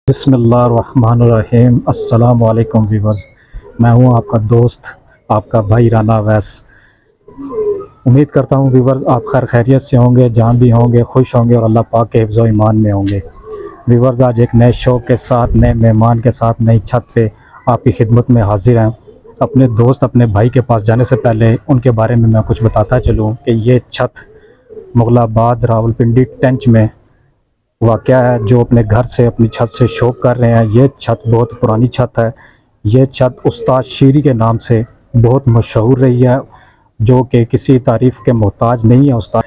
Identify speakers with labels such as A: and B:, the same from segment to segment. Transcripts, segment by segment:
A: बिस्मिल्लाहिर्रहमानिर्रहीम। अस्सलाम वालेकुम व्यूअर्स, मैं हूं आपका दोस्त, आपका भाई राना वैस। उम्मीद करता हूं व्यूअर्स आप खैर खैरियत से होंगे, जहां भी होंगे खुश होंगे और अल्लाह पाक के हिफ्ज़ व ईमान में होंगे। व्यूअर्स, आज एक नए शो के साथ, नए मेहमान के साथ, नई छत पे आपकी खिदमत में हाजिर हैं। अपने दोस्त, अपने भाई के पास जाने से पहले उनके बारे में मैं कुछ बताता चलूँ कि ये छत मुगलाबाद रावलपिंडी टेंच में वाक़या है, जो अपने घर से, अपनी छत से शो कर रहे हैं। ये छत बहुत पुरानी छत है। ये छत उस्ताद शीरी के नाम से बहुत मशहूर रही है, जो कि किसी तारीफ़ के मोहताज नहीं है उस्ताद,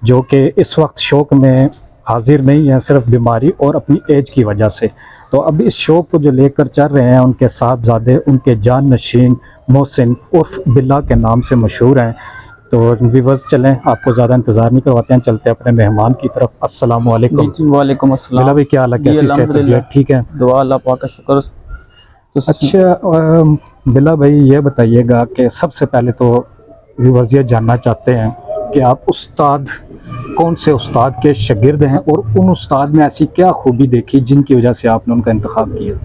A: जो कि इस वक्त शौक में हाजिर नहीं है, सिर्फ बीमारी और अपनी एज की वजह से। तो अब इस शौक को जो लेकर चल रहे हैं, उनके साहबजादे, उनके जान नशीन मोहसिन उर्फ बिल्ला के नाम से मशहूर हैं। तो व्यूअर्स, चलें, आपको ज़्यादा इंतज़ार नहीं करवाते हैं, चलते हैं अपने मेहमान की तरफ। अस्सलाम वालेकुम।
B: जी, वालेकुम अस्सलाम।
A: बिला भाई, क्या हाल है,
B: जी,
A: कैसी सेहत तबीयत, ठीक है?
B: दुआ अल्लाह पाक का शुक्र।
A: अच्छा, बिला भाई ये बताइएगा कि सबसे पहले तो व्यूअर्स ये जानना चाहते हैं कि आप उस्ताद, कौन से उस्ताद के शागिर्द हैं और उन उस्ताद में ऐसी क्या खूबी देखी जिनकी वजह से आपने उनका इंतखाब किया?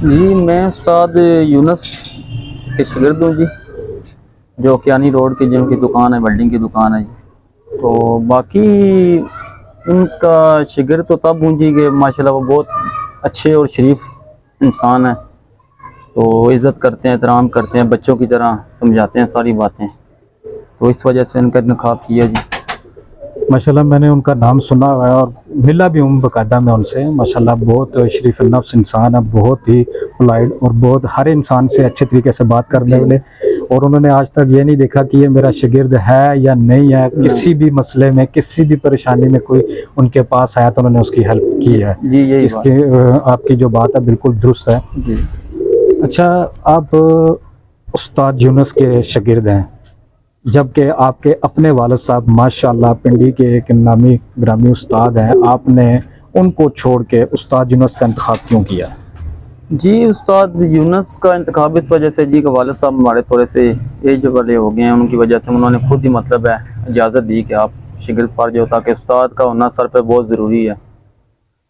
B: जी, मैं उस्ताद यूनुस के शागिर्द हूँ जी, जो कियानी रोड की जिनकी दुकान है, वेल्डिंग की दुकान है जी। तो बाकी उनका शागिर्द तो तब हूँ जी कि माशाल्लाह वो बहुत अच्छे और शरीफ इंसान है। तो इज़्ज़त करते हैं, एहतराम करते हैं, बच्चों की तरह समझाते हैं सारी बातें। तो इस वजह से उनका इंतखाब किया जी।
A: माशाल्लाह, मैंने उनका नाम सुना हुआ है और मिला भी हूँ बाकायदा मैं उनसे। माशाल्लाह, बहुत शरीफ नफ्स इंसान है, बहुत ही पोलाइट और बहुत हर इंसान से अच्छे तरीके से बात करने वाले। और उन्होंने आज तक ये नहीं देखा कि ये मेरा शागिर्द है या नहीं है। किसी भी मसले में, किसी भी परेशानी में कोई उनके पास आया तो उन्होंने उसकी हेल्प की है
B: जी, यही
A: इसके आपकी जो बात है बिल्कुल दुरुस्त है
B: जी।
A: अच्छा, आप उस्ताद यूनुस के शागिर्द हैं, जबकि आपके अपने वालिद साहब माशाल्लाह पिंडी के एक नामी ग्रामी उस्ताद हैं। आपने उनको छोड़ के उस्ताद यूनुस का इंतखाब क्यों किया?
B: जी, उस्ताद यूनुस का इंतखाब इस वजह से जी कि वालिद साहब हमारे थोड़े से एज वाले हो गए हैं। उनकी वजह से उन्होंने खुद ही मतलब है इजाज़त दी कि आप शागिर्द पढ़ जाओ, ताकि उस्ताद का होना सर पे बहुत ज़रूरी है।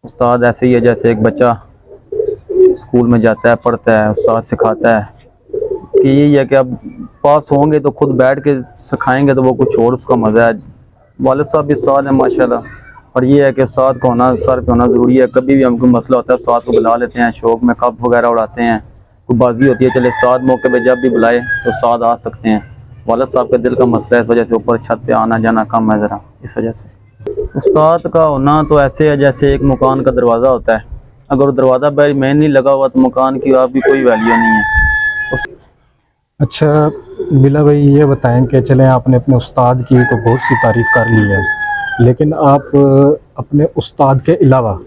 B: उस्ताद ऐसे ही है जैसे एक बच्चा स्कूल में जाता है, पढ़ता है, उस्ताद सिखाता है कि यही है कि अब पास होंगे तो खुद बैठ के सिखाएंगे तो वो कुछ और उसका मज़ा है। वालिद साहब भी उस्ताद हैं माशाल्लाह, और ये है कि उस्ताद का होना सर पे होना ज़रूरी है। कभी भी हमको मसला होता है उस्ताद को बुला लेते हैं, शौक में कप वगैरह उड़ाते हैं, कोई बाजी होती है, चले उस्ताद मौके पे जब भी बुलाए तो उस्ताद आ सकते हैं। वालिद साहब के दिल का मसला है, इस वजह से ऊपर छत पे आना जाना कम है ज़रा, इस वजह से। उस्ताद का होना तो ऐसे है जैसे एक मकान का दरवाज़ा होता है, अगर दरवाज़ा बैर मेन नहीं लगा हुआ तो मकान की आपकी कोई वैल्यू नहीं है।
A: अच्छा बिला भाई, ये बताएं कि चलें, आपने अपने उस्ताद की तो बहुत सी तारीफ़ कर ली है, लेकिन आप अपने उस्ताद के अलावा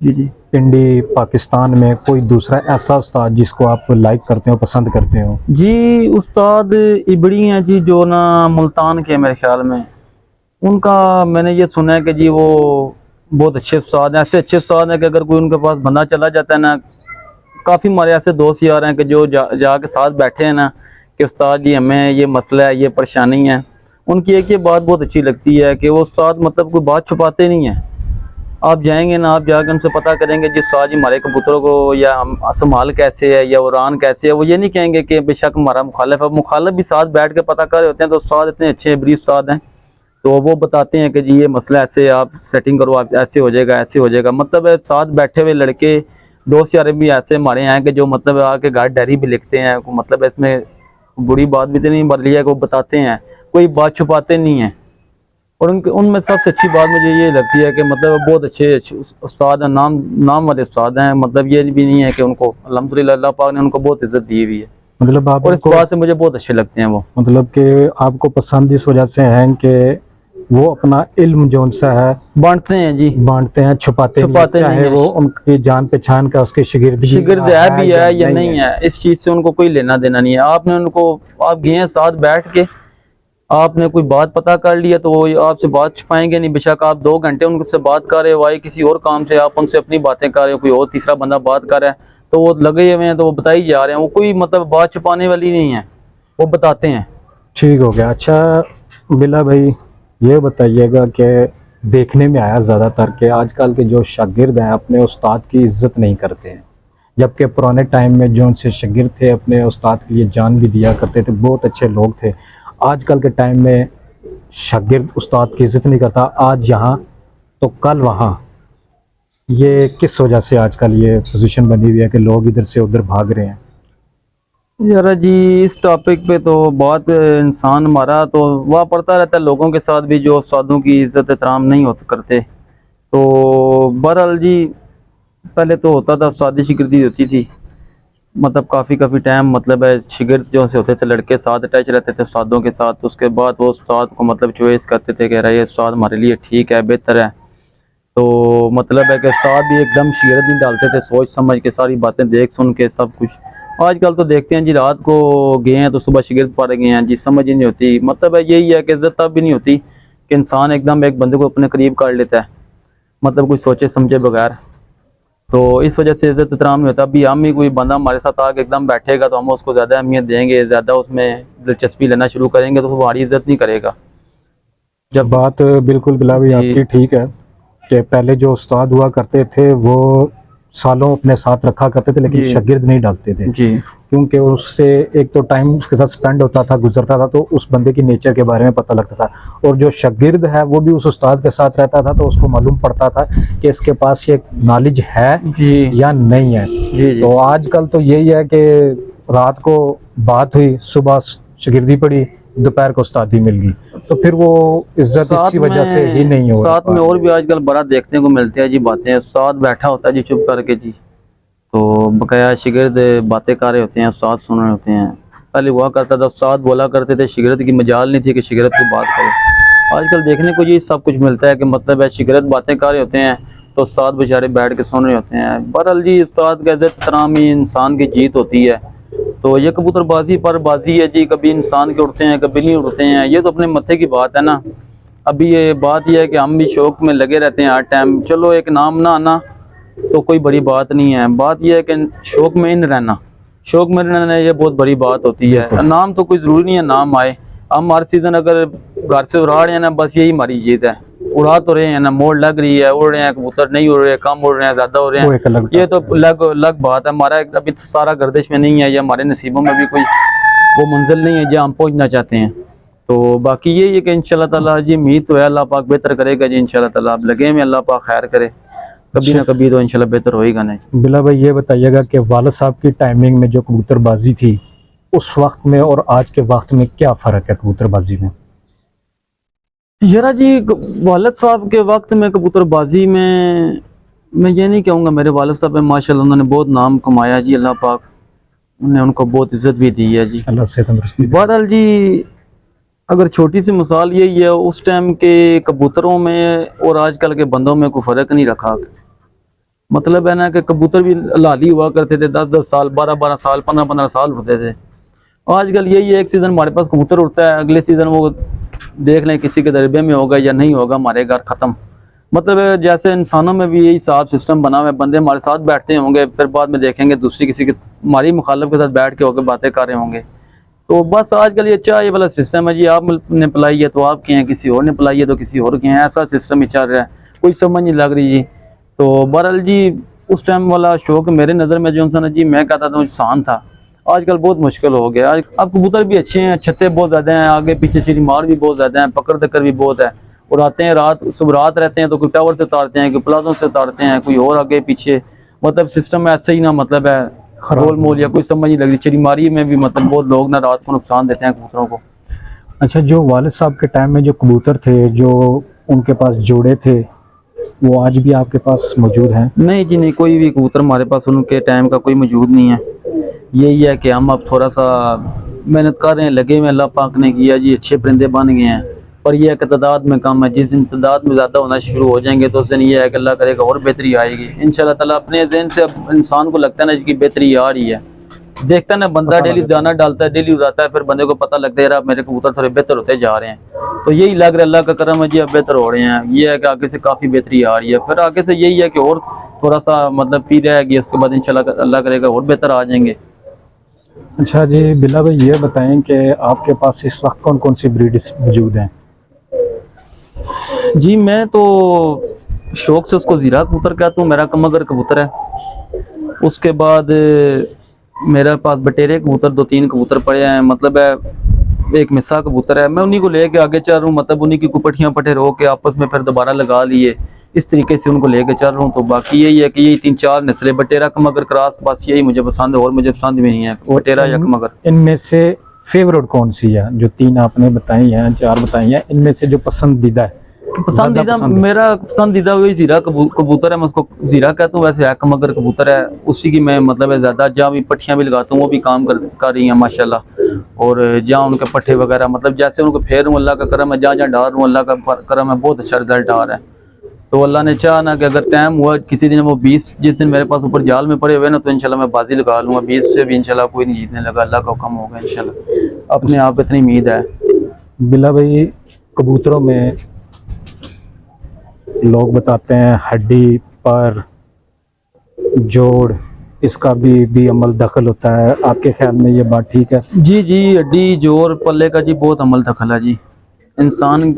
B: जी
A: पिंडी पाकिस्तान में कोई दूसरा ऐसा उस्ताद जिसको आप लाइक करते हो, पसंद करते हो?
B: जी, उस्ताद इबड़ी हैं जी, जो ना मुल्तान के मेरे ख्याल में। उनका मैंने ये सुना है कि जी वो बहुत अच्छे उस्ताद हैं, ऐसे अच्छे उस्ताद हैं कि अगर कोई उनके पास बंदा चला जाता है ना, काफ़ी हमारे ऐसे दोस्त यार हैं कि जो जाके साथ बैठे हैं ना कि उस्ताद जी हमें ये मसला है, ये परेशानी है। उनकी एक ये बात बहुत अच्छी लगती है कि वो उस्ताद मतलब कोई बात छुपाते नहीं हैं। आप जाएंगे ना, आप जाकर उनसे पता करेंगे जी उस्ताद जी हमारे कबूतरों को या संभाल कैसे है या उड़ान कैसे है, वो ये नहीं कहेंगे कि बेशक हमारा मुखालिफ है। मुखालिफ भी साथ बैठ के पता कर रहे होते हैं। तो उस्ताद इतने अच्छे ब्रीफ उस्ताद हैं, तो वो बताते हैं कि जी ये मसला ऐसे है, आप सेटिंग करो, आप ऐसे हो जाएगा, ऐसे हो जाएगा। मतलब साथ बैठे हुए लड़के दोस्त यार भी ऐसे हमारे यहाँ के जो मतलब आके गाइड डायरी भी लिखते हैं, मतलब इसमें बुरी बात भी तो नहीं बदली है, को बताते हैं, कोई बात छुपाते नहीं है। और उनमें सबसे अच्छी बात मुझे ये लगती है कि मतलब बहुत अच्छे उस्ताद हैं, नाम वाले उस्ताद हैं। मतलब ये भी नहीं है कि उनको अल्हम्दुलिल्लाह अल्लाह पाक ने उनको बहुत इज्जत दी हुई है,
A: मतलब आप
B: और इस बात से मुझे बहुत अच्छे लगते हैं वो।
A: मतलब कि आपको पसंद इस वजह से है कि वो अपना इल्म जो उनसा है
B: बांटते हैं जी,
A: बांटते हैं, छुपाते नहीं, चाहे वो उनकी जान पहचान का उसके शागिर्द
B: है भी है या नहीं है, इस चीज़ से उनको कोई लेना देना नहीं है। आपने उनको, आप गए हैं साथ बैठ के, आपने कोई बात पता कर लिया तो वो आपसे बात छुपाएंगे नहीं। बेशक आप 2 घंटे उनसे बात कर रहे हो, आए किसी और काम से, आप उनसे अपनी बातें कर रहे हो, कोई और तीसरा बंदा बात कर रहा है तो वो लगे हुए हैं तो वो बताई जा रहे हैं। वो कोई मतलब बात छुपाने वाली नहीं है, वो बताते हैं।
A: ठीक हो गया। अच्छा बिला भाई, ये बताइएगा कि देखने में आया ज़्यादातर कि आजकल के जो शागिर्द हैं अपने उस्ताद की इज़्ज़त नहीं करते हैं, जबकि पुराने टाइम में जो उनसे शागिर्द थे अपने उस्ताद के लिए जान भी दिया करते थे, बहुत अच्छे लोग थे। आजकल के टाइम में शागिर्द उस्ताद की इज़्ज़त नहीं करता, आज यहाँ तो कल वहाँ। ये किस वजह से आजकल ये पोजीशन बनी हुई है कि लोग इधर से उधर भाग रहे हैं?
B: यारा जी, इस टॉपिक पे तो बहुत इंसान हमारा तो वह पड़ता रहता है लोगों के साथ भी जो उस्तादों की इज़्ज़त एहतराम नहीं होता करते। तो बहरहाल जी, पहले तो होता था उस्तादी शिगिर्दी होती थी, मतलब काफ़ी टाइम, मतलब है शिगिर्द जो से होते थे लड़के साथ अटैच रहते थे उस्तादों के साथ। उसके बाद वो उस्ताद को मतलब चॉइस करते थे कि ये उस्ताद हमारे लिए ठीक है, बेहतर है। तो मतलब है कि उस्ताद भी एकदम शिगिर्द नहीं डालते थे, सोच समझ के सारी बातें देख सुन के सब कुछ। आजकल तो देखते हैं जी, रात को गए हैं तो सुबह शिगिर्द पढ़ गए हैं जी, समझ ही नहीं होती। मतलब है यही है कि इज्जत तब भी नहीं होती कि इंसान एकदम एक बंदे को अपने करीब कर लेता है, मतलब कुछ सोचे समझे बगैर। तो इस वजह से इज्जत एहतराम नहीं होता। अभी हम ही कोई बंदा हमारे साथ आके एकदम बैठेगा तो हम उसको ज़्यादा अहमियत देंगे, ज़्यादा उसमें दिलचस्पी लेना शुरू करेंगे तो वो हमारी इज्जत नहीं करेगा।
A: जब बात बिल्कुल बिला भी
B: जी
A: आपकी ठीक है कि पहले जो उस्ताद हुआ करते थे वो सालों अपने साथ रखा करते थे, लेकिन
B: जी
A: शागिर्द नहीं डालते थे,
B: जी
A: क्योंकि उससे एक तो टाइम उसके साथ स्पेंड होता था, गुजरता था, तो उस बंदे की नेचर के बारे में पता लगता था। और जो शागिर्द है वो भी उस उस्ताद के साथ रहता था तो उसको मालूम पड़ता था कि इसके पास ये नॉलेज है
B: जी
A: या नहीं है।
B: जी जी
A: तो आजकल तो यही है कि रात को बात हुई, सुबह शागिर्दी पड़ी, दोपहर को उस्तादी मिल गई, तो फिर वो इज्जत
B: साथ
A: इसी वजह से ही नहीं हो
B: साथ
A: पा
B: में
A: रही
B: और भी
A: है।
B: आजकल बड़ा देखने को मिलते हैं जी बातें। उस्ताद बैठा होता है जी चुप करके जी, तो बकाया शिगिर्द बातें कर रहे होते हैं, उस्ताद सुन रहे होते हैं। पहले हुआ करता था उस्ताद बोला करते थे, शिगिर्द की मजाल नहीं थी कि शिगिर्द की बात करे। आजकल देखने को ये सब कुछ मिलता है कि मतलब है शिगिर्द बातें कर रहे होते हैं तो उस्ताद बेचारे बैठ के सुन रहे होते हैं। बहरहाल जी, उस्ताद का इज्जत एहतराम ही इंसान की जीत होती है। तो ये कबूतरबाजी पर बाजी है जी, कभी इंसान के उड़ते हैं कभी नहीं उड़ते हैं, ये तो अपने मत्थे की बात है ना। अभी ये बात यह है कि हम भी शौक में लगे रहते हैं हर टाइम। चलो एक नाम ना आना तो कोई बड़ी बात नहीं है, बात यह है कि शौक में इन रहना, शौक में रहना ये बहुत बड़ी बात होती है।
A: बिल्कुल
B: नाम तो कोई ज़रूरी नहीं है नाम आए। हम हर सीज़न अगर घर से उड़ा रहे हैं ना, बस यही हमारी जीत है। उड़ा तो रहे हैं ना, मोड़ लग रही है, उड़ रहे हैं कबूतर, नहीं उड़ रहे, कम उड़ रहे हैं, ज़्यादा उड़ रहे
A: वो
B: हैं,
A: एक अलग
B: ये तो
A: टॉपिक है।
B: अलग अलग बात है। हमारा अभी तो सारा गर्दिश में नहीं है, या हमारे नसीबों में भी कोई वो मंजिल नहीं है जहाँ हम पहुँचना चाहते हैं। तो बाकी यही है कि इंशाल्लाह ताला जी, उम्मीद तो है अल्लाह पाक बेहतर करेगा जी, इंशाल्लाह ताला। आप लगे में, अल्लाह पाक खैर करे, कभी
A: अच्छा
B: ना कभी तो इंशाल्लाह बेहतर होएगा नहीं।
A: बिला भाई, ये बताइएगा कि वालिद साहब की टाइमिंग में जो कबूतरबाजी थी उस वक्त में और आज के वक्त में क्या फ़र्क है कबूतरबाजी में?
B: जरा जी, वालिद साहब के वक्त में कबूतरबाजी में मैं ये नहीं कहूँगा, मेरे वालिद साहब है माशाल्लाह, उन्होंने बहुत नाम कमाया जी, अल्लाह पाक उन्हें उनको बहुत इज्जत भी दी है जी।
A: अल्लाह से तंदुरुस्ती दे।
B: बहरहाल जी, अगर छोटी सी मिसाल यही है, उस टाइम के कबूतरों में और आजकल के बंदों में कोई फ़र्क नहीं रखा। मतलब है ना कि कबूतर भी लाली हुआ करते थे, 10-10 साल, 12-12 साल, 15-15 साल उड़ते थे। आजकल यही है, एक सीज़न हमारे पास कबूतर उड़ता है, अगले सीज़न वो देख लें किसी के दरबे में होगा या नहीं होगा, हमारे घर ख़त्म। मतलब जैसे इंसानों में भी यही हिसाब सिस्टम बना हुआ है, बंदे हमारे साथ बैठते होंगे, फिर बाद में देखेंगे दूसरी किसी के हमारी मुखालिफ के साथ बैठ के होकर बातें कर रहे होंगे। तो बस आजकल ये चाय वाला सिस्टम है जी, आपने पिलाई है तो आपके हैं, किसी और ने पिलाई है तो किसी और के हैं, ऐसा सिस्टम ही चल रहा है, कोई समझ नहीं लग रही जी। तो बहरहाल जी, उस टाइम वाला शौक मेरे नज़र में जो सा जी, मैं कहता था इंसान था, आजकल बहुत मुश्किल हो गया। अब कबूतर भी अच्छे हैं, छत्ते बहुत ज़्यादा हैं, आगे पीछे चिड़ी मार भी बहुत ज़्यादा हैं, पकड़ दकर भी बहुत है। और आते हैं रात, सुबह रात रहते हैं तो कोई टावर से उतारते हैं, कोई प्लाजों से उतारते हैं, कोई और आगे पीछे, मतलब सिस्टम ऐसे ही ना, मतलब है
A: खराब
B: गोल मोल या कोई समझ नहीं लग रही। चिड़ीमारी में भी मतलब बहुत लोग ना रात को नुकसान देते हैं कबूतरों को।
A: अच्छा, जो वालिद साहब के टाइम में जो कबूतर थे, जो उनके पास जोड़े थे, वो आज भी आपके पास मौजूद हैं?
B: नहीं जी नहीं, कोई भी कबूतर हमारे पास उनके टाइम का कोई मौजूद नहीं है। यही है कि हम अब थोड़ा सा मेहनत कर रहे हैं, लगे हुए, अल्लाह पाक ने किया जी, अच्छे परिंदे बन गए हैं। पर यह है कि तादाद में कम है, जिस दिन तादाद में ज़्यादा होना शुरू हो जाएंगे तो उस दिन ये है कि अल्लाह करेगा और बेहतरी आएगी इंशाल्लाह ताला। अपने जहन से अब इंसान को लगता है ना कि बेहतरी आ रही है, देखता है ना बंदा, डेली दाना डालता है, डेली उड़ाता है, फिर बंदे को पता लगता है यार मेरे कबूतर थोड़े बेहतर होते जा रहे हैं। तो यही लग रहा है अल्लाह का करम है जी, अब बेहतर हो रहे हैं। ये है कि आगे से काफ़ी बेहतरी आ रही है, फिर आगे से यही है कि और थोड़ा सा मतलब पी रहेगी, उसके बाद इंशाल्लाह अल्लाह करेगा और बेहतर आ जाएंगे।
A: अच्छा जी बिला भाई, ये बताएं कि आपके पास इस वक्त कौन कौन सी ब्रीड मौजूद हैं?
B: जी मैं तो शौक से उसको ज़ीरा कबूतर कहता हूँ, मेरा कमगर कबूतर है। उसके बाद मेरे पास बटेरे कबूतर 2-3 कबूतर पड़े हैं, मतलब है एक मिस्सा कबूतर है, मैं उन्हीं को लेके आगे चल रहा हूँ, मतलब उन्हीं की कुपटियाँ पटे रो के आपस में फिर दोबारा लगा लिए, इस तरीके से उनको लेके चल रहा हूँ। तो बाकी यही है कि यही 3-4 नस्लें बटेरा कमगर क्रॉस, बस यही मुझे पसंद है, और मुझे पसंद भी नहीं है
A: और
B: बटेरा या कमगर।
A: इनमें से फेवरेट कौन सी है? जो 3 आपने बताई हैं, 4 बताई हैं, इनमें से जो पसंदीदा है, ज्यादा
B: पसंदीदा
A: पसंद है?
B: मेरा पसंदीदा वही ज़ीरा कबूतर है, मैं उसको ज़ीरा कहता हूँ, वैसे है कमगर कबूतर है, उसी की मैं मतलब है ज़्यादा जहाँ भी पट्टियाँ भी लगाता हूँ वो भी काम कर रही हैं माशाल्लाह। और जहाँ उनके पट्टे वगैरह मतलब जैसे उनको फेर हूँ, अल्लाह का करम है, जहाँ जहाँ डाल रहा हूँ अल्लाह का करम है, बहुत अच्छा रिजल्ट आ रहा है। तो अल्लाह ने चाहा ना कि अगर टाइम हुआ किसी दिन वो 20 जिस दिन मेरे पास ऊपर जाल में पड़े हुए ना, तो इंशाल्लाह मैं बाजी लगा लूँगा, 20 से भी इंशाल्लाह कोई नहीं जीतने लगा, अल्लाह का हुक्म होगा इंशाल्लाह, अपने आप इतनी उम्मीद है।
A: बिला भाई, कबूतरों में लोग बताते हैं हड्डी पर जोड़, इसका भी अमल दखल होता है, आपके ख्याल में ये बात ठीक है?
B: जी जी, हड्डी जोर पल्ले का जी बहुत अमल दखल है जी। इंसान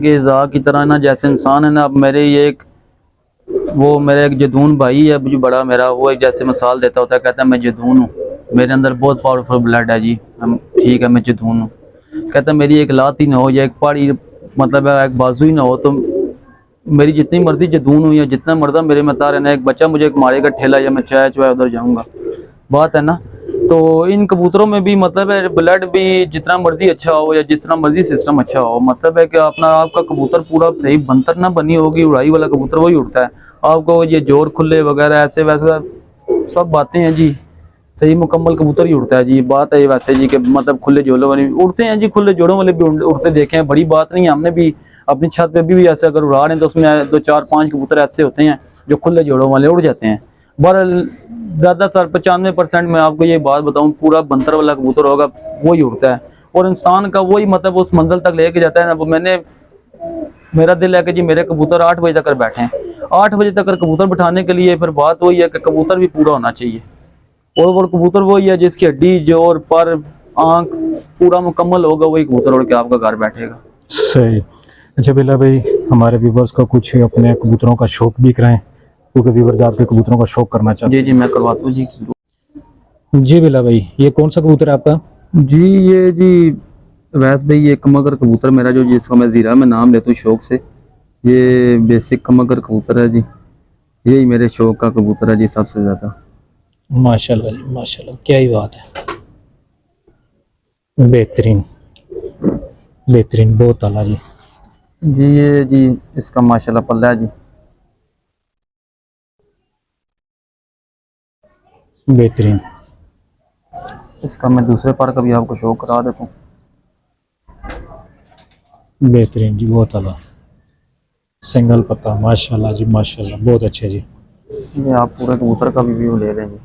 B: के ज़ा की तरह ना, जैसे इंसान है ना, अब मेरे ये एक वो मेरा एक जदून भाई है जो बड़ा मेरा, वो एक जैसे मिसाल देता होता है, कहता है मैं जदून हूँ, मेरे अंदर बहुत पावरफुल ब्लड है जी, हम ठीक है मैं जदून हूँ। कहता है मेरी एक लात ही ना हो या एक पहाड़ी मतलब है एक बाजू ही ना हो तो मेरी जितनी मर्जी जदून हूँ या जितना मर्दा मेरे में तार है ना, एक बच्चा मुझे मारेगा ठेला या मैं चाय चुए उधर जाऊँगा, बात है ना। तो इन कबूतरों में भी मतलब है ब्लड भी जितना मर्जी अच्छा हो या जितना मर्जी सिस्टम अच्छा हो, मतलब है कि अपना आपका कबूतर पूरा सही बनतर ना बनी होगी, उड़ाई वाला कबूतर वही उड़ता है। आपको ये जोर खुले वगैरह ऐसे वैसे सब बातें हैं जी, सही मुकम्मल कबूतर ही उड़ता है जी। बात है वैसे जी कि मतलब खुले जोड़ों वाले भी उड़ते हैं जी, खुले जोड़ों वाले भी उड़ते देखे हैं, बड़ी बात नहीं है। हमने भी अपनी छत पे भी ऐसे अगर उड़ा रहे हैं तो उसमें 2-4-5 कबूतर ऐसे होते हैं जो खुले जोड़ों वाले उड़ जाते हैं। बहरहाल ज़्यादातर 95% मैं आपको ये बात बताऊं, पूरा बंतर वाला कबूतर होगा वही उड़ता है, और इंसान का वही मतलब उस मंजिल तक लेके जाता है ना। वो मैंने मेरा दिल है कि जी मेरे कबूतर 8 बजे तक बैठे हैं, 8 बजे तक कबूतर बिठाने के लिए फिर बात वही है कि कबूतर भी पूरा होना चाहिए, और वो कबूतर वही है जिसकी हड्डी जोर पर आंख पूरा मुकम्मल होगा, वही कबूतर उड़ के आपका घर बैठेगा।
A: सही। अच्छा बिला भाई, हमारे व्यूवर्स को कुछ अपने कबूतरों का शौक भी कराएं, क्योंकि व्यूवर्स आपके कबूतरों का शौक करना
B: जी
A: चाहते
B: जी मैं करवाता हूँ जी।
A: हैं। जी बिला भाई, ये कौन सा कबूतर है आपका?
B: जी ये जी वैस भाई ये कमगर कबूतर मेरा जो जिसको मैं ज़ीरा में नाम लेता हूँ शौक से, ये बेसिक कमगर कबूतर है जी, यही मेरे शौक का कबूतर है जी सबसे ज़्यादा।
A: माशाल्लाह जी माशाल्लाह, क्या ही बात है, बेहतरीन बेहतरीन, बहुत आला जी।
B: जी ये जी इसका माशाल्लाह पल्ला है जी।
A: बेहतरीन
B: इसका मैं दूसरे पर का भी आपको शो करा देता हूँ।
A: बेहतरीन जी, बहुत आला सिंगल पत्ता, माशाल्लाह जी माशाल्लाह, बहुत अच्छे जी।
B: ये आप पूरे कबूतर का भी व्यू ले लेंगे।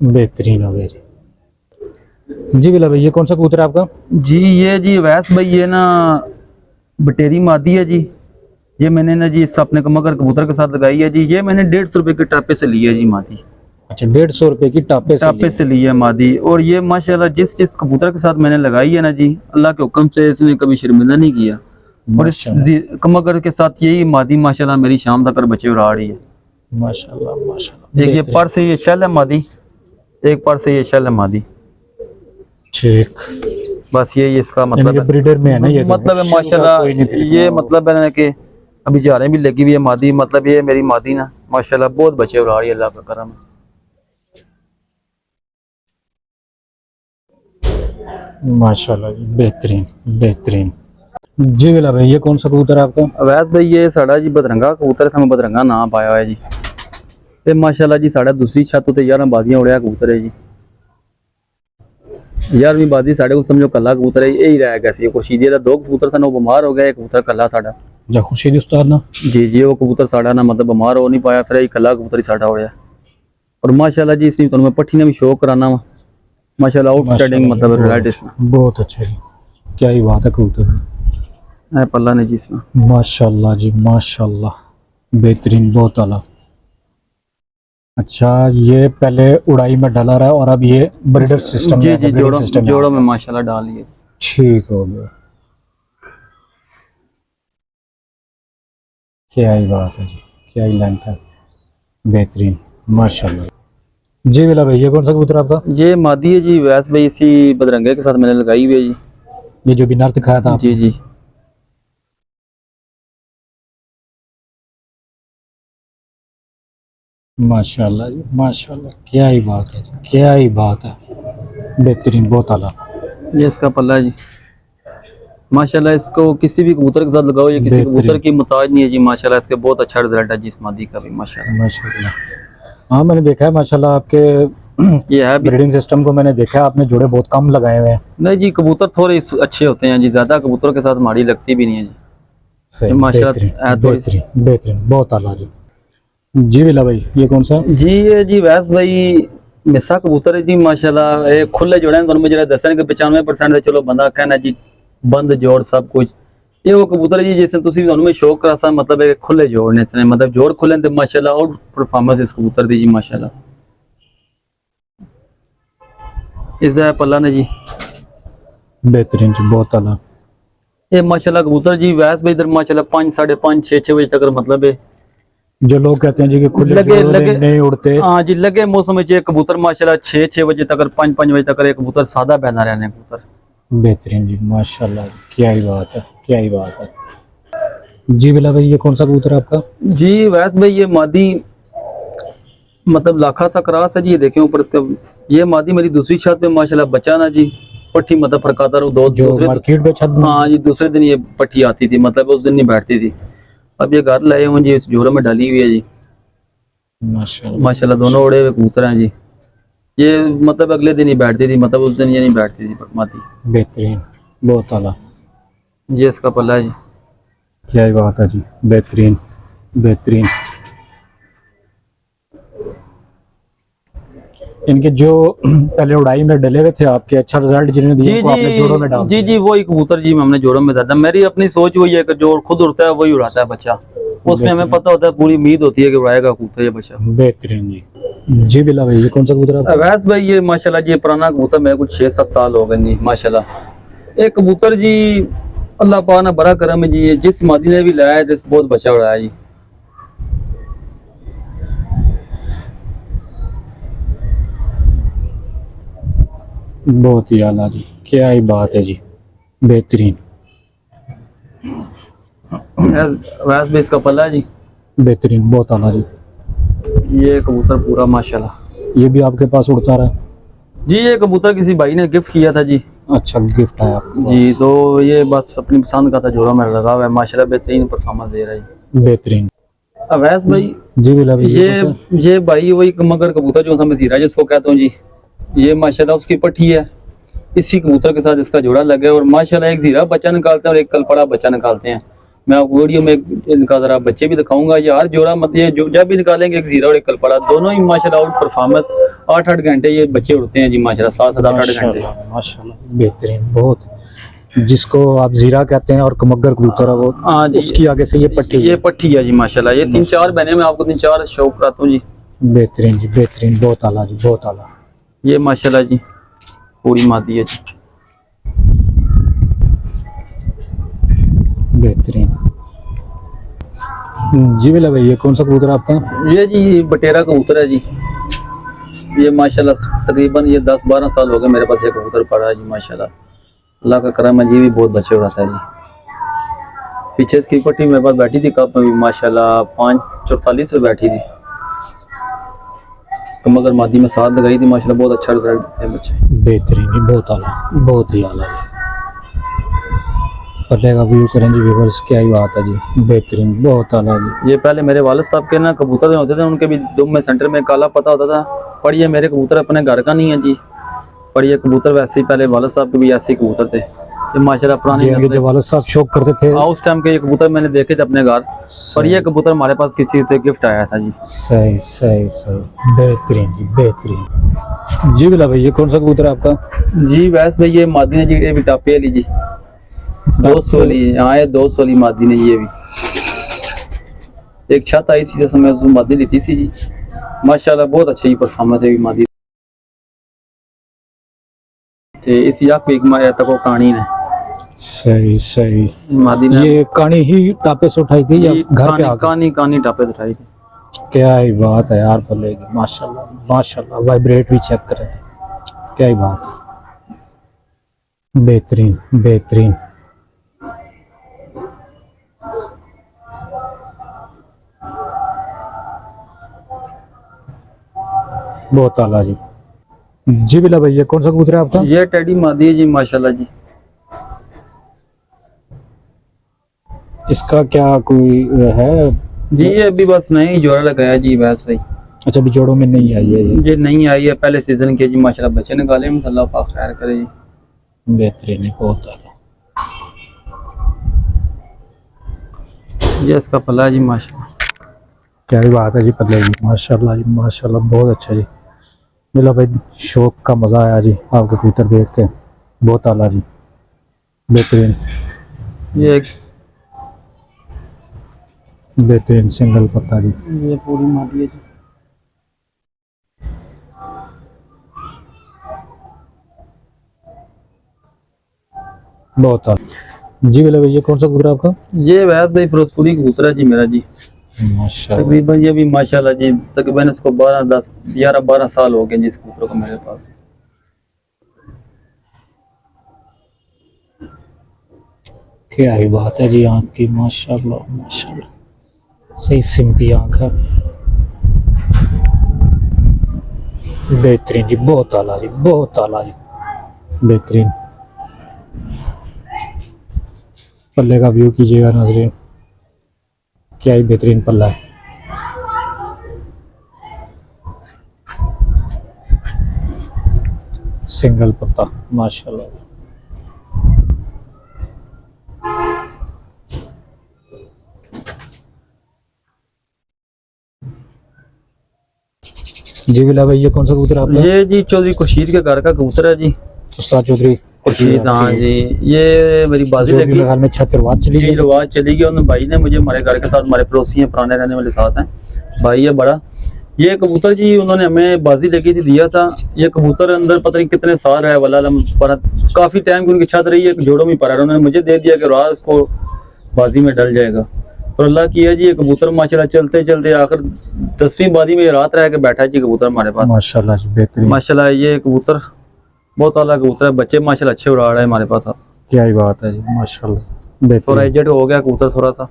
A: बेहतरीन हो गया जी। जी बिला भाई, ये कौन सा कबूतर है आपका?
B: जी ये जी वैस भाई ये ना बटेरी मादी है जी, ये मैंने ना जी इस अपने मगर कबूतर के साथ लगाई है जी, ये मैंने 150 रुपए के टापे से ली है जी मादी,
A: अच्छा, 150 रुपए की टापे से ली
B: टापे से ली है मादी। और ये माशाल्लाह जिस जिस कबूतर के साथ मैंने लगाई है ना जी, अल्लाह के हुक्म से इसने कभी शर्मिंदा नहीं किया। और इस
A: माशाल्लाह
B: कमगर के साथ यही मादी माशाल्लाह मेरी शाम तक बच्चे उड़ा रही है।
A: माशाल्लाह माशाल्लाह,
B: एक ये
A: बेहतरीन।
B: पर से ये शल है मादी, एक पर से ये शल है मादी,
A: ठीक,
B: बस यही इसका
A: यानी
B: मतलब
A: कि
B: है।
A: ब्रीडर में है ना ये? तो
B: मतलब है
A: शुरू का
B: माशाल्लाह,
A: कोई नहीं खरीदना
B: ये
A: हो।
B: मतलब है ना कि अभी जा रहे भी लगी हुई है मादी, मतलब ये मेरी मादी ना माशाल्लाह बहुत बच्चे उड़ा रही है, अल्लाह का करम है।
A: माशाल्लाह जी, बेहतरीन बेहतरीन। जी बिला भाई, ये कौन सा कबूतर है आपका?
B: अवैस भाई ये साड़ा जी बदरंगा कबूतर था, मैं बदरंगा नाम पाया हुआ है जी। ते माशाल्लाह जी साड़ा दूसरी छत ते 11 बाजियां उड़िया कबूतर है जी। 11वीं बाजी साढ़े को समझो कला कबूतर है, यही रह गया सी खुर्शीदी दा 2 कबूतर सन, वो बीमार हो गया, एक कबूतर कला साड़ा।
A: जा खुर्शीद उस्ताद ना?
B: जी जी वो कबूतर साड़ा ना मतलब बीमार हो नहीं पाया, फिर यही कला कबूतर ही साड़ा उड़िया। और माशाल्लाह जी इसने तो मैं पट्टी ने भी शो कराना वा, माशाल्लाह आउटस्टैंडिंग
A: माशाल्लाह जी,
B: मतलब रिजल्ट इसमें
A: बहुत अच्छा जी, क्या ही बात है कबूतर
B: है पल्ला ने जी इसमें।
A: की। माशाल्लाह जी माशाल्लाह, बेहतरीन, बहुत आला। अच्छा, ये पहले उड़ाई में डाला रहा है और अब ये ब्रीडर सिस्टम
B: जी
A: में
B: जी,
A: ब्रीडिंग
B: जोड़ों
A: सिस्टम में आ
B: जोड़ों
A: गया।
B: में माशाल्लाह डालिए।
A: ठीक हो गया, क्या ही बात है जी, क्या ही लेंथ है, बेहतरीन, माशाल्लाह। जी बिला भाई, ये कौन सा कबूतर है आपका?
B: ये मादी है जी, वैस भाई इसी बदरंगे के साथ मैंने लगाई हुई है जी।
A: ये जो भी नर दिखाया था
B: जी
A: आपने?
B: जी,
A: माशाल्लाह जी, माशाल्लाह, क्या ही बात है जी, क्या ही बात है, बेहतरीन, बहुत आला,
B: ये इसका पल्ला है जी। माशाल्लाह इसको किसी भी कबूतर के साथ लगाओ, ये किसी कबूतर
A: बेहतरीन,
B: की मुताज नहीं है जी। माशाल्लाह इसके बहुत अच्छा रिजल्ट है जी, इस मादी का भी माशाल्लाह।
A: माशाल्लाह। हाँ, मैंने देखा है माशाल्लाह आपके
B: ये है भी।
A: ब्रीडिंग सिस्टम को मैंने देखा है, आपने जोड़े बहुत कम लगाए हुए हैं।
B: नहीं जी, कबूतर थोड़े अच्छे होते हैं जी, ज्यादा कबूतरों के साथ माड़ी लगती भी नहीं है जी।
A: सही,
B: ये
A: बेहतरीन,
B: माशाल्लाह है थोड़ी।
A: बेहतरीन, बेहतरीन, बहुत आला जी। जी बिला भाई, ये कौन सा है?
B: जी ये जी वैस भाई मिसा कबूतर है जी माशाल्लाह। ये खुले जोड़े हैं दोनों में, जरा दसन के 95% है, चलो बंदा कहना जी बंद जोड़ सब कुछ। ये वो कबूतर है जी जिसने तुसी दोनों में शौक करा सा, मतलब है खुले जोड़ ने इसने, मतलब जोड़ खुले ते माशाल्लाह और परफॉर्मेंस इस कबूतर दी जी माशाल्लाह। इस है पल्ला ने जी।
A: बेहतरीन जी, बहुत आला।
B: ये माशाल्लाह कबूतर जी वैस भाई इधर माशाल्लाह 5, 5:30, 6 बजे तक मतलब है
A: जो लोग कहते हैं जी कि खुले
B: लगे
A: जोड़ों
B: लगे।
A: में नहीं उड़ते,
B: हाँ जी, लगे मौसम में ये कबूतर माशाल्लाह 6 बजे तक, 5 बजे तक एक कबूतर सादा बहना रहने कबूतर।
A: बेहतरीन जी, माशाल्लाह, क्या ही बात है, क्या ही बात है। जी बिला भाई, ये कौन सा कबूतर है आपका?
B: जी वैस भाई ये मादी मतलब लाखा सा क्रास है जी, ये देखें ऊपर इसका। ये मादी मेरी दूसरी छत पे माशाल्लाह बचा ना जी, पट्टी मतलब फरकाता रहूं दो
A: जो
B: दूसरे।
A: मार्केट पे छत?
B: हाँ जी, दूसरे दिन ये पट्टी आती थी, मतलब उस दिन नहीं बैठती थी। अब ये घर लाए हुए जी, इस जोड़ों में डाली हुई है जी
A: माशाल्लाह,
B: माशाल्लाह। दोनों उड़े हुए कबूतर हैं जी। ये मतलब अगले दिन ही बैठती थी, मतलब उस दिन ये नहीं बैठती थी मादी।
A: बेहतरीन, बहुत आला,
B: ये इसका पल्ला है जी।
A: क्या ही बात है जी, बेहतरीन, बेहतरीन। इनके जो पहले उड़ाई में डले हुए थे आपके, अच्छा रिजल्ट जिन्होंने दिया
B: जी
A: उनको आपने जोड़ों में डाल
B: जी
A: दिया?
B: जी, वही कबूतर जी हमने जोड़ों में ज्यादा, मेरी अपनी सोच वही है कि जो खुद उड़ता है वही उड़ाता है बच्चा। उसमें हमें
A: बेहतरीन,
B: पता होता है, पूरी उम्मीद होती है कि उड़ाएगा कबूतर ये बच्चा।
A: बेहतरीन जी। जी बिला भाई, ये कौन सा कबूतर है आपका?
B: अवैस भाई ये माशाल्लाह जी पुराना कबूतर, मेरे कुछ 6-7 साल हो गए जी माशाल्लाह। एक कबूतर जी अल्लाह पाक ने बड़ा करम है जी, ये जिस मादी ने भी लाया है जिस बहुत बच्चा उड़ाया जी।
A: बहुत ही आला जी, क्या ही बात है जी, बेहतरीन,
B: अवैस भाई इसका पल्ला है जी।
A: बेहतरीन, बहुत आला जी।
B: ये कबूतर पूरा माशाल्लाह।
A: ये भी आपके पास उड़ता रहा?
B: जी ये कबूतर किसी भाई ने गिफ्ट किया था जी।
A: अच्छा, गिफ्ट है आपके
B: जी
A: पास?
B: तो ये बस अपनी पसंद का था, जोड़ा में लगा हुआ है माशाल्लाह, बेहतरीन परफॉर्मेंस दे रहा है।
A: बेहतरीन।
B: अवैस भाई
A: जी बिला भाई, ये
B: ये
A: कौन सा?
B: ये भाई वही मगर कबूतर जो हमें जीरा जिसको कहता हूँ जी, ये माशाल्लाह उसकी पट्टी है। इसी कबूतर के साथ इसका जोड़ा लगे और माशाल्लाह एक जीरा बच्चा निकालते हैं और एक कलपड़ा बच्चा निकालते हैं। मैं आपको वीडियो में इनका जरा बच्चे भी दिखाऊंगा यार। जोड़ा मत ये जो जब भी निकालेंगे एक जीरा और एक कलपड़ा, दोनों ही माशाल्लाह आउट परफॉर्मेंस। 8-8 घंटे ये बच्चे उड़ते हैं जी माशाल्लाह, 7-7, 8-8 घंटे।
A: माशाल्लाह, माशाल्लाह, बेहतरीन, बहुत। जिसको आप जीरा कहते हैं और कमगर कबूतर है वो,
B: हाँ जी,
A: उसकी आगे से ये पट्टी
B: ये
A: है।
B: पट्टी है जी माशाल्लाह। ये 3-4 महीने में आपको 3-4 शौक कराता हूँ जी।
A: बेहतरीन जी, बेहतरीन, बहुत आला जी, बहुत आला,
B: ये माशाल्लाह जी पूरी मादी है जी।
A: बेहतरीन। जी बिला भाई, ये कौन सा कबूतर है आपका?
B: ये जी बटेरा कबूतर है जी। ये माशाल्लाह तकरीबन ये 10-12 साल हो गए मेरे पास ये कबूतर पड़ा है जी माशाल्लाह। अल्लाह का करम है जी, भी बहुत बच्चे उड़ाता है जी। पीछे इसकी पट्टी मेरे पास बैठी थी कप में भी माशाल्लाह, 5:44 पे बैठी थी। तो मगर मादी में साथ लगाई थी माशाल्लाह, बहुत अच्छा रिजल्ट है बच्चे।
A: बेहतरीन जी, बहुत आला, बहुत ही आला जी। पल्ले का व्यू करें जी व्यूअर्स, क्या ही बात है जी, बेहतरीन, बहुत आला जी।
B: ये पहले मेरे वालिद साहब के ना कबूतर होते थे, उनके भी दुम में सेंटर में काला पता होता था। पर ये मेरे कबूतर अपने घर का नहीं है जी, पर ये कबूतर वैसे ही पहले वालिद साहब के भी ऐसे ही कबूतर थे। ये माशाल्लाह पुरानी
A: ये
B: नस्ल
A: जो वालिद साहब शौक करते थे।
B: उस टाइम के ये कबूतर मैंने देखे थे अपने घर। पर ये कबूतर हमारे पास किसी से गिफ्ट आया था जी।
A: सही, सही, सही, बेहतरीन जी, बेहतरीन। जी बिला भाई, ये कौन सा कबूतर है आपका?
B: जी वैस भाई ये मादी ने जी ये भी टापे ली जी, 200 वाली। हाँ ये 200 वाली मादी ने ये भी एक छत आई थी, समय उस मादी ली थी जी। माशाल्लाह बहुत अच्छी परफॉर्मेंस है मादी ते इस याक पे एक माया तक कहानी ने
A: सही सही।
B: मादी ने
A: ये कहानी ही टापे से उठाई थी या घर पे आ गई?
B: कहानी कहानी टापे उठाई थी।
A: क्या ही बात है यार भले की, माशाल्लाह माशाल्लाह। वाइब्रेट भी चेक करें, क्या ही बात है। बेहतरीन बेहतरीन। बहुत आला जी। जी बिला भैया, कौन सा कबूतर है आपका?
B: ये टेडी मादी है जी माशाल्लाह जी।
A: इसका क्या कोई है?
B: जी ये अभी बस नहीं जोड़ा लगाया जी वैस भाई।
A: अच्छा, अभी जोड़ों में नहीं आई है ये।
B: ये नहीं आई है, पहले सीजन के जी माशाल्लाह बच्चे निकाले हैं, अल्लाह पाक खैर करे जी।
A: बेहतरीन है, बहुत आला।
B: ये इसका पल्ला है जी माशाल्लाह।
A: क्या ही बात है जी पल्ले जी, माशाल्लाह जी माशाल्लाह, बहुत अच्छा जी। मिला भाई, शौक का मज़ा आया जी आपके कबूतर देख के, बहुत आला जी, बेहतरीन
B: ये एक
A: बेहतरीन सिंगल पत्ता जी।
B: ये पूरी मादी है जी।
A: बहुत आला जी। बिला भैया, कौन सा कबूतर है आपका?
B: ये वैस भाई फिरोजपुरी कबूतर है जी मेरा जी।
A: माशाल्लाह।
B: तकरीबन ये भी माशाल्लाह जी तकरीबन इसको 12 साल हो गए जी इस कबूतर को मेरे पास।
A: क्या ही बात है जी, आँख की माशाल्लाह माशाल्लाह, सही सिमटी आँख है। बेहतरीन जी, बहुत आला जी, बहुत आला जी, बेहतरीन। पल्ले का व्यू कीजिएगा नाज़रीन, क्या ही बेहतरीन पल्ला है। सिंगल पत्ता माशाल्लाह। जी बिला भाई, ये कौन सा कबूतर है आपका?
B: ये जी चौधरी खुर्शीद के घर का कबूतर है जी।
A: उस्ताद चौधरी
B: खुर्शीद, हाँ जी। ये मेरी बाजी
A: जो भी
B: लगी
A: मेरे ख्याल में छत रिवाज चली
B: जी,
A: गई।
B: रिवाज चली गई। उन भाई ने मुझे हमारे घर के साथ, हमारे पड़ोसी हैं, पुराने रहने वाले साथ हैं, भाई है बड़ा। ये कबूतर जी उन्होंने हमें बाजी लगी थी दिया था। ये कबूतर अंदर पता नहीं कितने साल है वाला पर काफी टाइम की उनकी छत रही है, जोड़ों में पड़ा। उन्होंने मुझे दे दिया कि रात उसको बाजी में डल जाएगा। तो अल्लाह की है जी, ये कबूतर माशाल्लाह चलते चलते आखिर 10वीं बाजी में रात रह के बैठा है जी कबूतर हमारे पास
A: माशाल्लाह जी, बेहतरीन।
B: माशाल्लाह। ये कबूतर बहुत आला कबूतर है, बच्चे माशाल्लाह अच्छे उड़ा रहे हैं हमारे पास।
A: क्या ही बात है जी, माशाल्लाह,
B: थोड़ा
A: बेहतरीन।
B: एजेड हो गया कबूतर थोड़ा सा।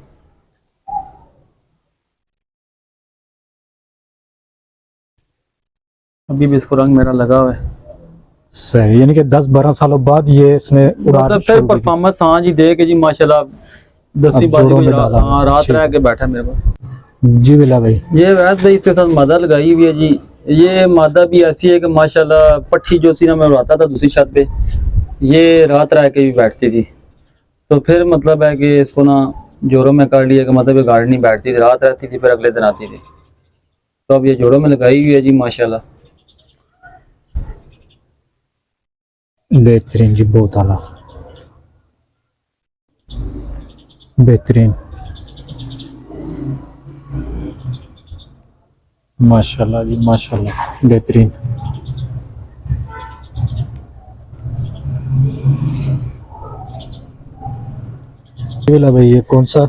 B: अभी भी इसको रंग मेरा लगा हुआ है।
A: सही, यानी कि 10-12 सालों बाद ये इसने उड़ान
B: मतलब फिर
A: शुरू की थी।
B: परफॉर्मेंस हाँ जी दे के जी माशाल्लाह 10वीं
A: अब
B: बाजी
A: जोड़ों
B: को
A: में डाला।
B: हाँ रात
A: ठीक
B: रह
A: है।
B: के बैठा मेरे पास।
A: जी बिला भाई,
B: ये वैसे भाई इसके साथ मादा लगाई हुई है जी। ये मादा भी ऐसी है कि माशाल्लाह पट्टी जो सी ना मैं उड़ाता था दूसरी छत पे, ये रात रह के भी बैठती थी। तो फिर मतलब है कि इसको ना जोड़ों में कर लिया कि मतलब ये गाड़ी नहीं बैठती थी, रात रहती थी फिर अगले दिन आती थी। तो अब ये जोड़ों में लगाई हुई है जी माशाल्लाह।
A: बेहतरीन जी, बहुत आला, बेहतरीन, माशाल्लाह जी माशाल्लाह, बेहतरीन। जी बिला भाई, ये कौन सा?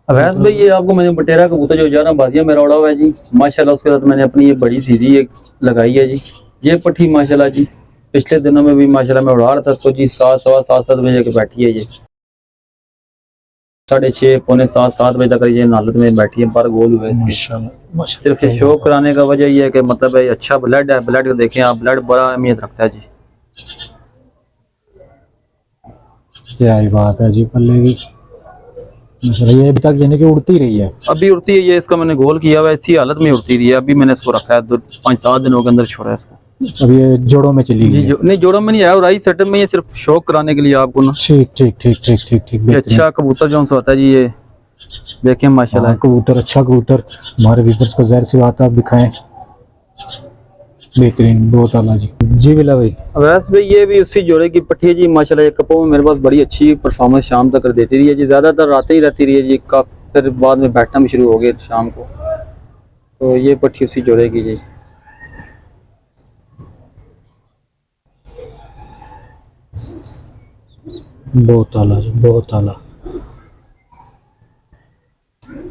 B: अवैस भाई ये आपको मैंने बटेरा कबूतर जो 11 बाजियां मेरा उड़ा हुआ है जी माशाल्लाह। उसके साथ मैंने अपनी ये बड़ी सीधी एक लगाई है जी। ये पट्टी माशाल्लाह जी पिछले दिनों में भी माशाल्लाह मैं उड़ा रहा था इसको जी। 7 बजे के बैठी है ये, 6:30 पौने 7 बजे तक ये हालत में बैठी है, पर गोल हुए इसके।
A: माशाल्लाह माशाल्लाह,
B: सिर्फ ये शो कराने का वजह ये है कि मतलब है अच्छा ब्लड है। ब्लड को देखें आप, ब्लड बड़ा अहमियत रखता है जी।
A: क्या ही बात है जी पल्ले की, माशाल्लाह। ये अभी तक यानी कि उड़ती रही है?
B: अभी उड़ती है ये, इसका मैंने गोल किया हुआ है, इसी हालत में उड़ती रही है। अभी मैंने इसको रखा है 5-7 दिनों के अंदर छोड़ा है इसको।
A: अब ये जोड़ों में चली गई
B: जी
A: है?
B: नहीं जोड़ों में नहीं आया, और आई सेटअप में ये सिर्फ शौक कराने के लिए आपको ना।
A: ठीक ठीक ठीक ठीक ठीक ठीक,
B: ये
A: बेहतरीन।
B: अच्छा कबूतर जो सा होता है जी, ये देखें माशाल्लाह।
A: हाँ, कबूतर अच्छा कबूतर, हमारे व्यूअर्स को ज़ाहिर सी बात है आप दिखाएं। बेहतरीन, बहुत आला जी। जी बिला भाई,
B: वैसे भाई ये भी उसी जोड़े की पट्टी है जी माशाल्लाह। ये कपों में मेरे पास बड़ी अच्छी परफॉर्मेंस शाम तक कर देती रही है जी, ज्यादातर रातें ही रहती रही है जी। फिर बाद में बैठना भी शुरू हो गया शाम को। तो ये पट्टी उसी जोड़े की जी।
A: बहुत आला जी, बहुत आला।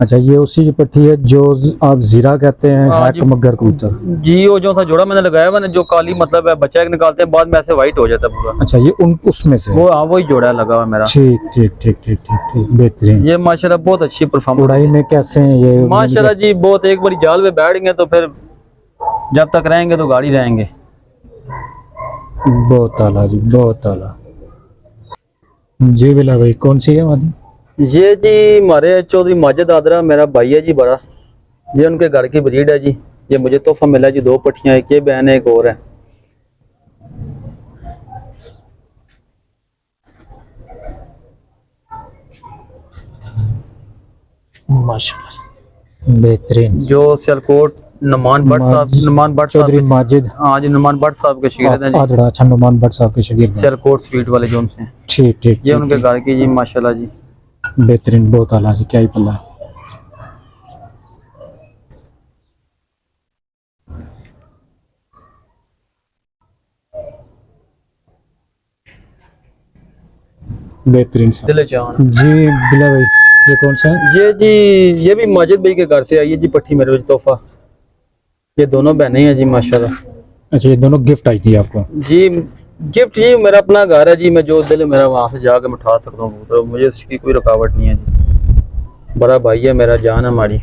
A: अच्छा, ये उसी की पट्टी है जो आप जीरा कहते हैं,
B: हाँ
A: हैक
B: जी।
A: मगर कबूतर।
B: जी वो जो था जोड़ा मैंने लगाया मैंने, जो काली मतलब है बच्चा एक निकालते हैं बाद में ऐसे वाइट हो जाता है पूरा।
A: अच्छा, ये उन उसमें से है।
B: वो हाँ वही जोड़ा लगा हुआ मेरा।
A: ठीक ठीक ठीक ठीक ठीक ठीक, बेहतरीन।
B: ये माशाल्लाह बहुत अच्छी परफॉर्मेंस
A: उड़ाई में कैसे हैं ये?
B: माशाल्लाह जी। बहुत एक बार जाल में बैठ गए तो फिर जब तक रहेंगे तो गाड़ी रहेंगे।
A: बहुत आला जी, बहुत आला। जी बिला भाई, कौन सी है हमारी?
B: ये जी हमारे चौधरी माजिद आदरा मेरा भाई है जी बड़ा। ये उनके घर की ब्रीड है जी। ये मुझे तोहफा मिला जी, 2 पट्टियां, एक ये बहन है एक और है।
A: माशाल्लाह, बेहतरीन।
B: जो सियालकोट नुमान भट्ट साहब
A: चौधरी
B: के।
A: माजिद
B: हाँ जी नुमान भट्ट साहब के शागिर्द हैं जी।
A: आदड़ा। अच्छा, नुमान भट्ट साहब के शागिर्द हैं।
B: सियालकोट स्पीड वाले जो उनसे।
A: ठीक ठीक
B: ये
A: ठीक
B: उनके
A: ठीक।
B: घर की जी माशाल्लाह जी।
A: बेहतरीन, बहुत आला जी, क्या ही पल्ला है। बेहतरीन साहब।
B: दिल जान।
A: जी बिला भाई, ये कौन सा है?
B: ये जी ये भी माजिद भाई के घर से आई है जी पट्टी मेरे को तोहफा। ये दोनों बहनें हैं जी माशाल्लाह।
A: अच्छा, ये दोनों गिफ्ट आई थी आपको?
B: जी गिफ्ट जी, मेरा अपना घर है जी, मैं जो दिल मेरा वहां से जाकर मैं उठा सकता हूँ तो मुझे उसकी कोई रुकावट नहीं है जी। बड़ा भाई है मेरा, जान है हमारी।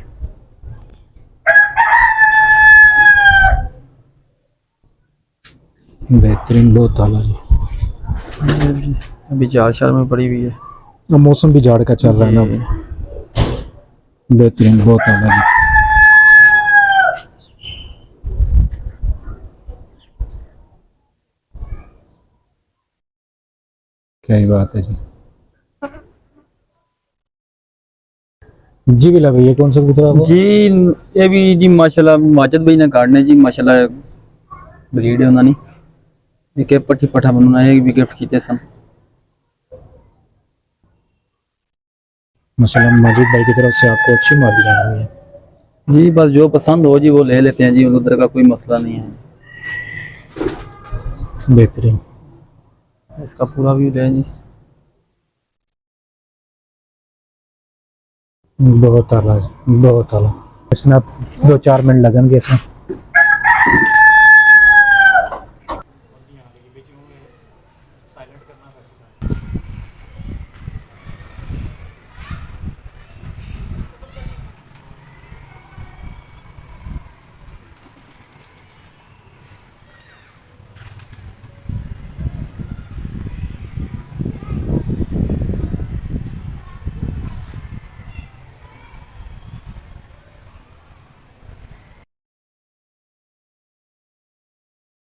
A: बेहतरीन, बहुत आला जी।
B: अभी जाल शाल में पड़ी हुई है।
A: अब मौसम भी जाड़ का चल रहा है
B: जी।
A: ना। बेहतरीन, बहुत आला जी। क्या ही बात है जी। जी बिला भाई, ये कौन सा कबूतर है आपको?
B: जी ये भी जी माशाल्लाह माजिद भाई ने काटने जी माशाल्लाह ब्रीड है उन्होंने। एक पट्टी पठा बनाना एक भी गिफ्ट किए सन।
A: माशाल्लाह, माजिद भाई की तरफ से आपको अच्छी मार दी जा रही है।
B: जी बस जो पसंद हो जी वो ले लेते हैं जी, उधर का कोई मसला नहीं है।
A: बेहतरीन।
B: इसका पूरा व्यू ले जी।
A: बहुत आला जी, बहुत आला। इसमें आप 2-4 मिनट लगेंगे इसमें।